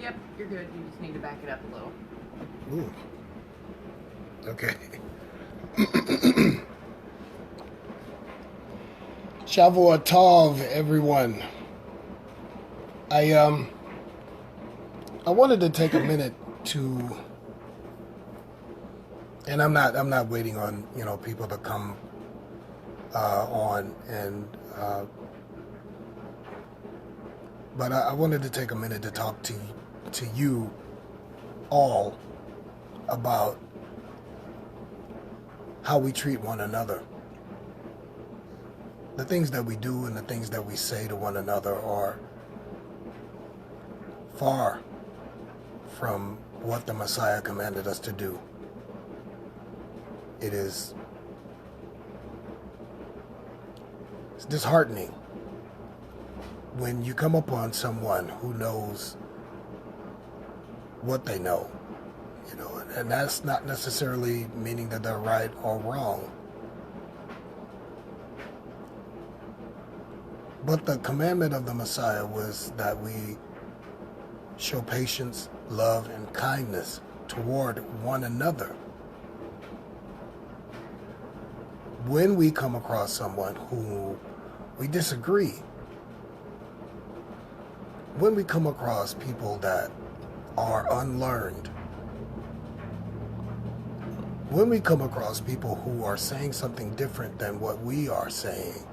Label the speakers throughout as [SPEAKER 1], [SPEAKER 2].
[SPEAKER 1] Yep, you're good. You just need to back it up a little.
[SPEAKER 2] Ooh. Okay. Shavua Tov, everyone. I wanted to take a minute to, and I'm not waiting on people to come on and but I wanted to take a minute to talk to you all about how we treat one another. The things that we do and the things that we say to one another are far from what the Messiah commanded us to do. It's disheartening when you come upon someone who knows what they know, and that's not necessarily meaning that they're right or wrong. But the commandment of the Messiah was that we show patience, love, and kindness toward one another. When we come across someone who we disagree, when we come across people that are unlearned, when we come across people who are saying something different than what we are saying,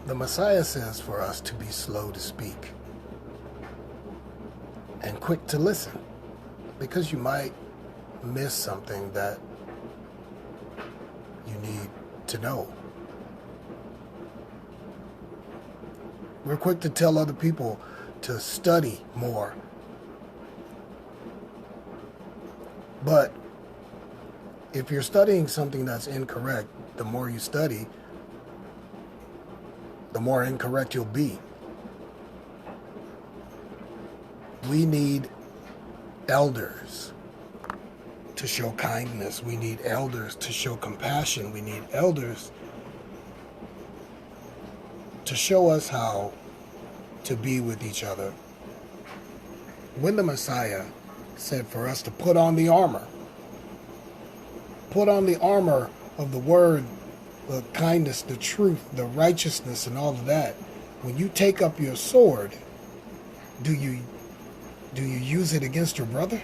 [SPEAKER 2] the Messiah says for us to be slow to speak and quick to listen, because you might miss something that you need to know. We're quick to tell other people to study more. But if you're studying something that's incorrect, the more you study, the more incorrect you'll be. We need elders to show kindness. We need elders to show compassion. We need elders to show us how to be with each other. When the Messiah said for us to put on the armor of the word, the kindness, the truth, the righteousness, and all of that, when you take up your sword, do you use it against your brother?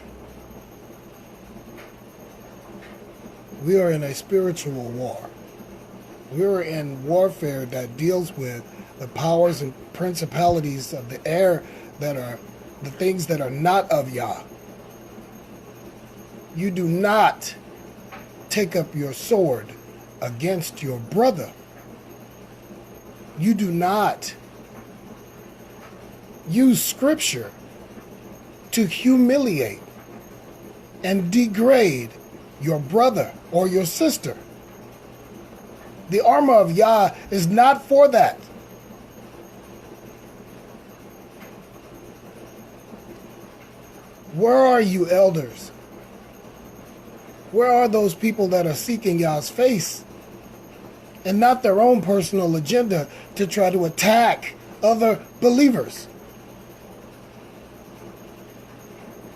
[SPEAKER 2] We are in a spiritual war. We are in warfare that deals with the powers and principalities of the air, that are the things that are not of Yah. You do not take up your sword against your brother. You do not use scripture to humiliate and degrade your brother or your sister. The armor of Yah is not for that. Where are you, elders? Where are those people that are seeking Yah's face and not their own personal agenda to try to attack other believers?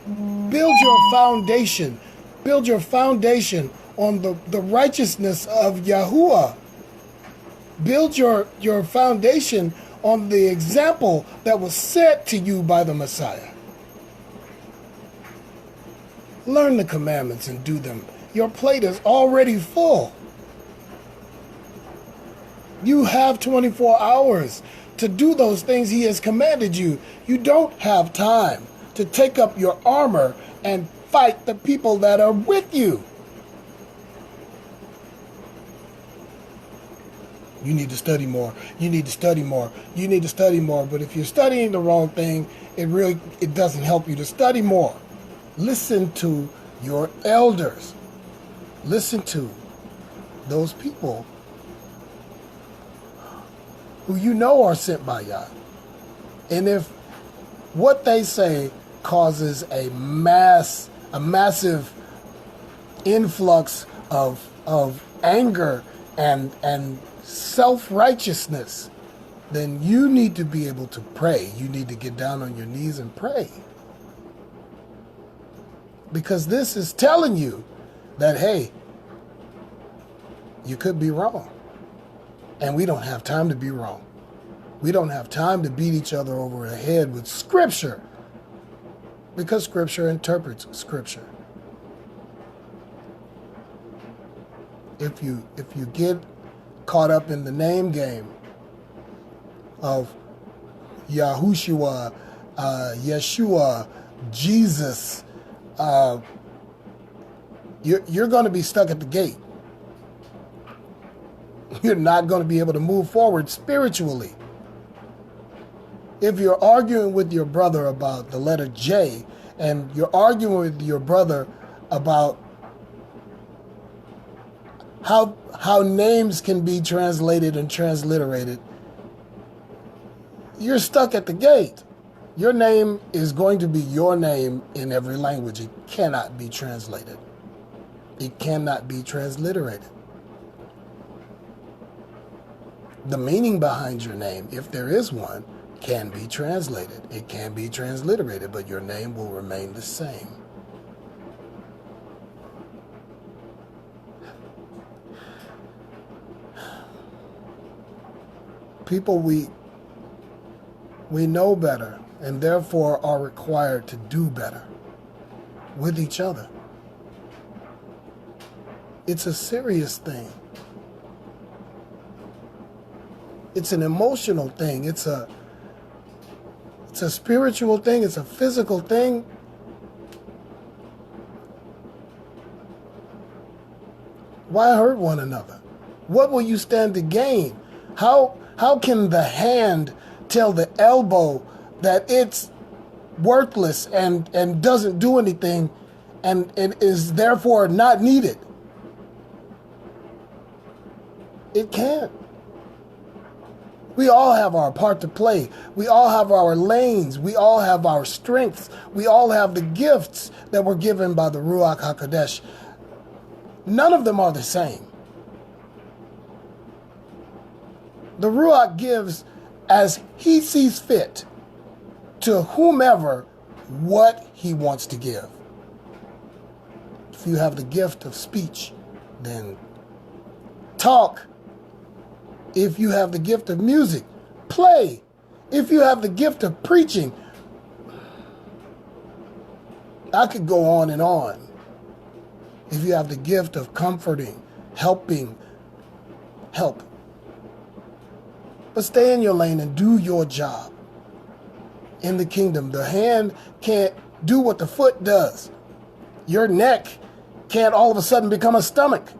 [SPEAKER 2] Build your foundation. Build your foundation on the righteousness of Yahuwah. Build your foundation on the example that was set to you by the Messiah. Learn the commandments and do them. Your plate is already full. You have 24 hours to do those things he has commanded you. You don't have time to take up your armor and fight the people that are with you. You need to study more. You need to study more. You need to study more. But if you're studying the wrong thing, it doesn't help you to study more. Listen to your elders. Listen to those people who you know are sent by Yah. And if what they say causes a massive influx of anger and self-righteousness then you need to be able to pray. You need to get down on your knees and pray. Because this is telling you that, hey, you could be wrong. And we don't have time to be wrong. We don't have time to beat each other over the head with Scripture. Because Scripture interprets Scripture. If you get caught up in the name game of Yahushua, Yeshua, Jesus, you're going to be stuck at the gate. You're not going to be able to move forward spiritually. If you're arguing with your brother about the letter J, and you're arguing with your brother about how names can be translated and transliterated, you're stuck at the gate. Your name is going to be your name in every language. It cannot be translated. It cannot be transliterated. The meaning behind your name, if there is one, can be translated. It can be transliterated, but your name will remain the same. People, we know better, and therefore are required to do better with each other. It's a serious thing. It's an emotional thing. It's a spiritual thing. It's a physical thing. Why hurt one another? What will you stand to gain? How can the hand tell the elbow that it's worthless and doesn't do anything and is therefore not needed? It can't. We all have our part to play. We all have our lanes. We all have our strengths. We all have the gifts that were given by the Ruach HaKodesh. None of them are the same. The Ruach gives as he sees fit to whomever what he wants to give. If you have the gift of speech, then talk. If you have the gift of music, play. If you have the gift of preaching, I could go on and on. If you have the gift of comforting, helping, help. But stay in your lane and do your job. In the kingdom, the hand can't do what the foot does. Your neck can't all of a sudden become a stomach.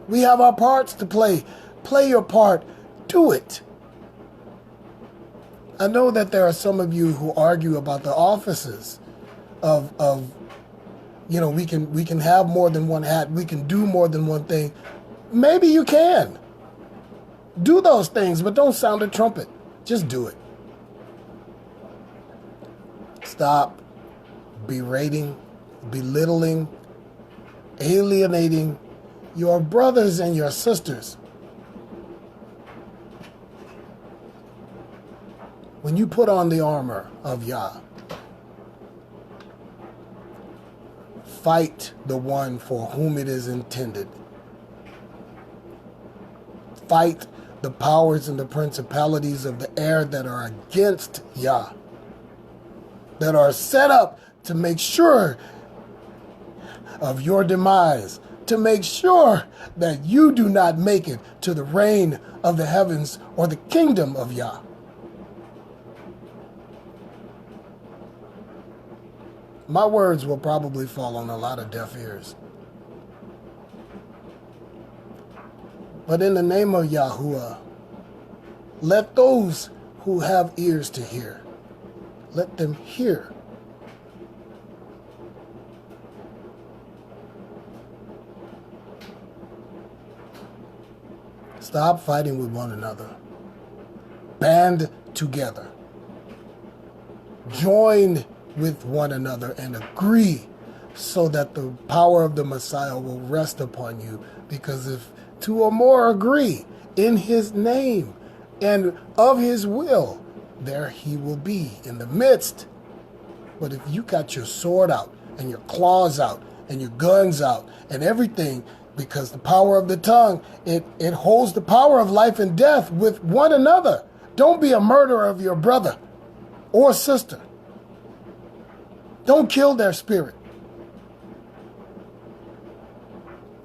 [SPEAKER 2] We have our parts to play. Play your part. Do it. I know that there are some of you who argue about the offices of we can have more than one hat. We can do more than one thing. Maybe you can. Do those things, but don't sound a trumpet. Just do it. Stop berating, belittling, alienating your brothers and your sisters. When you put on the armor of Yah, fight the one for whom it is intended. Fight the powers and the principalities of the air that are against Yah, that are set up to make sure of your demise, to make sure that you do not make it to the reign of the heavens or the kingdom of Yah. My words will probably fall on a lot of deaf ears. But in the name of Yahuwah, let those who have ears to hear, let them hear. Stop fighting with one another. Band together. Join with one another and agree so that the power of the Messiah will rest upon you. Because if two or more agree in his name and of his will, there he will be in the midst. But if you got your sword out and your claws out and your guns out and everything, because the power of the tongue, it holds the power of life and death with one another. Don't be a murderer of your brother or sister. Don't kill their spirit.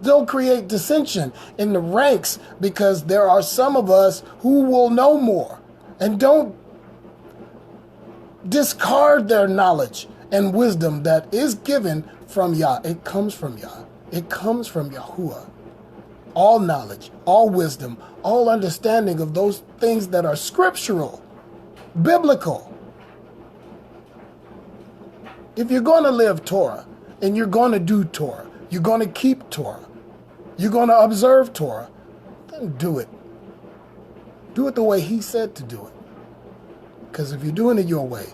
[SPEAKER 2] Don't create dissension in the ranks, because there are some of us who will know more. And don't discard their knowledge and wisdom that is given from Yah. It comes from Yah. It comes from Yahuwah. All knowledge, all wisdom, all understanding of those things that are scriptural, biblical. If you're going to live Torah and you're going to do Torah, you're going to keep Torah, you're going to observe Torah, then do it. Do it the way he said to do it. Because if you're doing it your way,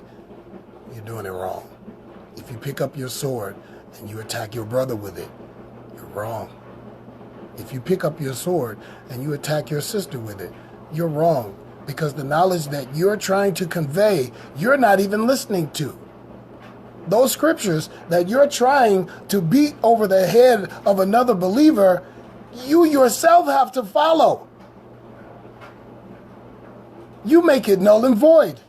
[SPEAKER 2] you're doing it wrong. If you pick up your sword and you attack your brother with it, you're wrong. If you pick up your sword and you attack your sister with it, you're wrong. Because the knowledge that you're trying to convey, you're not even listening to. Those scriptures that you're trying to beat over the head of another believer, you yourself have to follow. You make it null and void.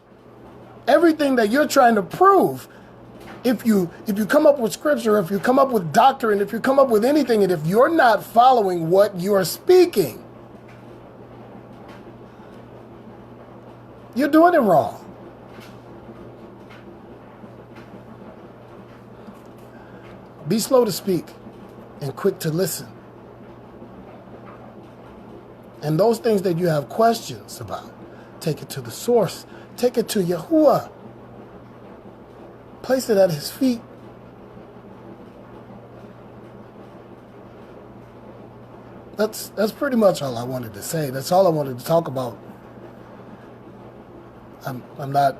[SPEAKER 2] Everything that you're trying to prove, if you come up with scripture, if you come up with doctrine, if you come up with anything, and if you're not following what you're speaking, you're doing it wrong. Be slow to speak and quick to listen. And those things that you have questions about, take it to the source. Take it to Yahuwah. Place it at his feet. That's pretty much all I wanted to say. That's all I wanted to talk about. I'm not,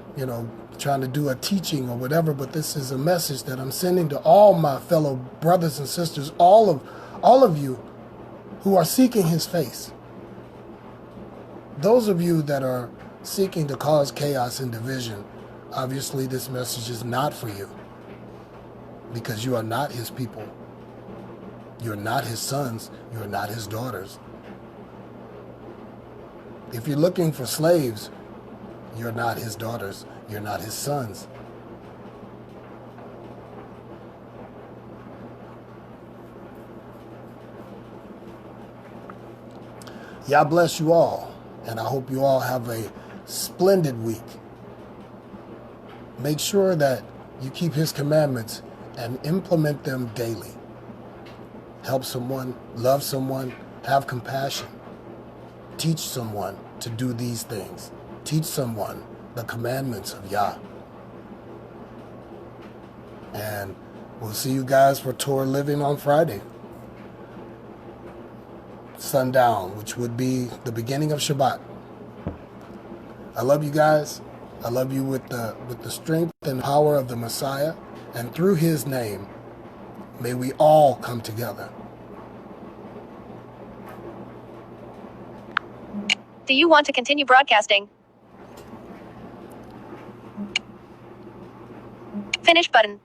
[SPEAKER 2] trying to do a teaching or whatever, but this is a message that I'm sending to all my fellow brothers and sisters, all of you who are seeking his face. Those of you that are seeking to cause chaos and division, obviously this message is not for you, because you are not his people. You're not his sons. You're not his daughters. If you're looking for slaves, you're not his daughters. You're not his sons. Yah bless you all, and I hope you all have a splendid week. Make sure that you keep his commandments and implement them daily. Help someone, love someone, have compassion. Teach someone to do these things. Teach someone the commandments of Yah. And we'll see you guys for Torah Living on Friday. Sundown, which would be the beginning of Shabbat. I love you guys. I love you with the strength and power of the Messiah. And through his name, may we all come together.
[SPEAKER 3] Do you want to continue broadcasting? Finish button.